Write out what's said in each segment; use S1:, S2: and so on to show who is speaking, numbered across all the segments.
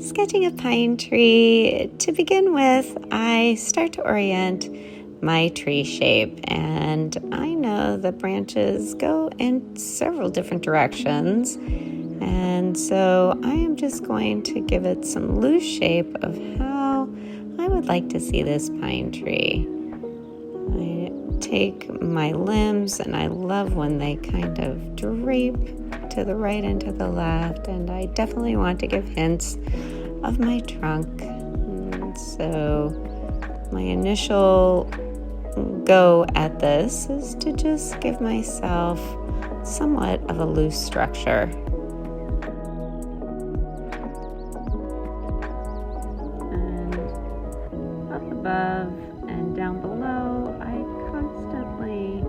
S1: sketching a pine tree, to begin with, I start to orient my tree shape, and I know the branches go in several different directions, and so I am just going to give it some loose shape of how I would like to see this pine tree. I take my limbs, and I love when they kind of drape to the right and to the left, and I definitely want to give hints of my trunk. And so my initial go at this is to just give myself somewhat of a loose structure. And up above and down below, I constantly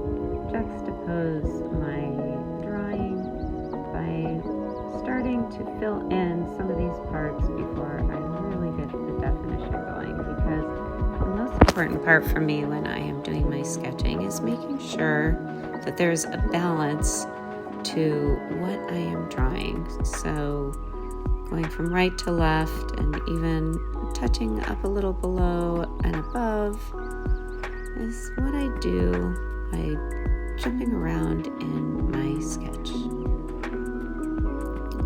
S1: juxtapose my drawing by starting to fill in some of these parts before I really get the definition going, because the most important part for me when I am doing my sketching is making sure that there's a balance to what I am drawing. So going from right to left and even touching up a little below and above is what I do by jumping around in my sketch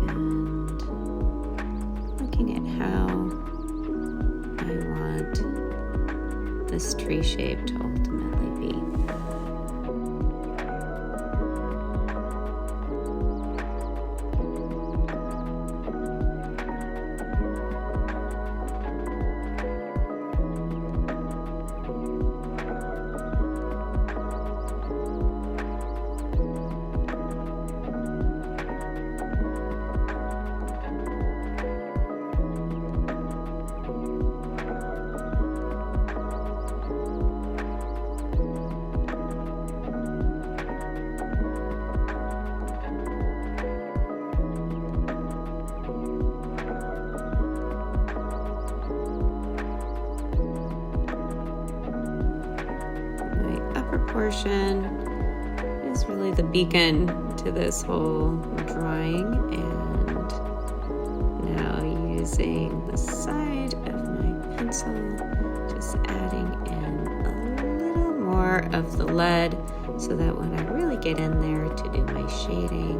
S1: and looking at how I want this tree shape to ultimately be. Portion is really the beacon to this whole drawing, and now using the side of my pencil, just adding in a little more of the lead so that when I really get in there to do my shading,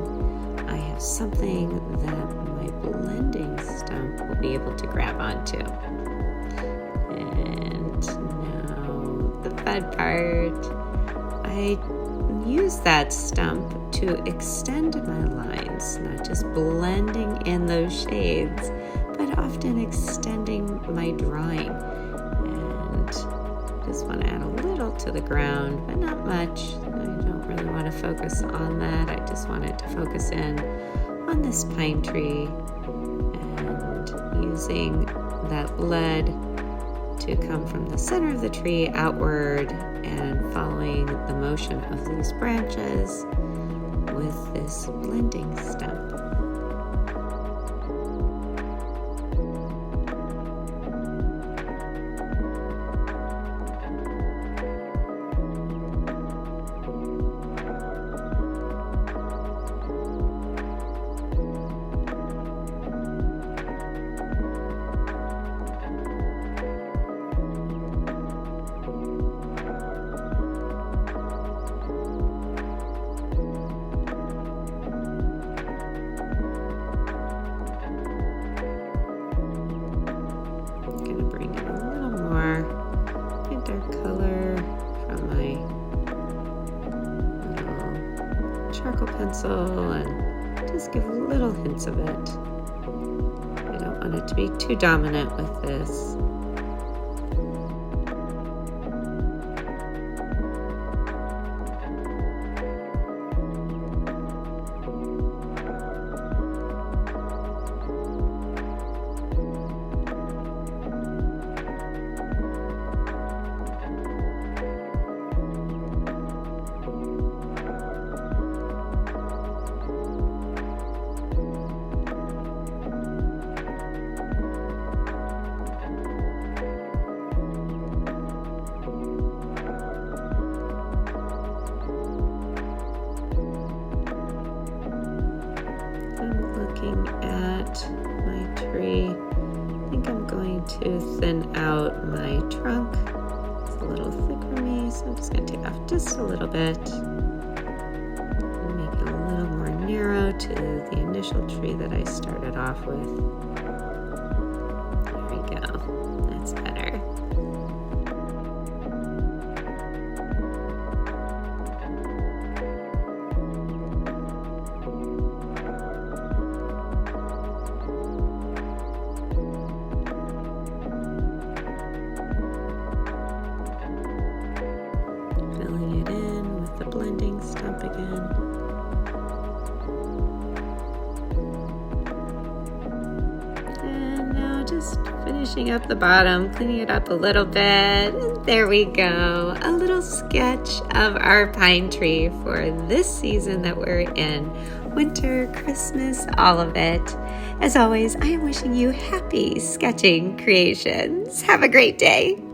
S1: I have something that my blending stump will be able to grab onto. And now the fun part. I use that stump to extend my lines, not just blending in those shades, but often extending my drawing. And just want to add a little to the ground, but not much. I don't really want to focus on that. I just wanted to focus in on this pine tree and using that lead to come from the center of the tree outward and following the motion of these branches with this blending stump. Charcoal pencil and just give little hints of it. I don't want it to be too dominant with this. looking at my tree I think I'm going to thin out my trunk. It's a little thick for me, so I'm just going to take off just a little bit and make it a little more narrow to the initial tree that I started off with. There we go. That's better. Filling it in with the blending stump again. And now just finishing up the bottom, cleaning it up a little bit. And there we go. A little sketch of our pine tree for this season that we're in. Winter, Christmas, all of it. As always, I am wishing you happy sketching creations. Have a great day.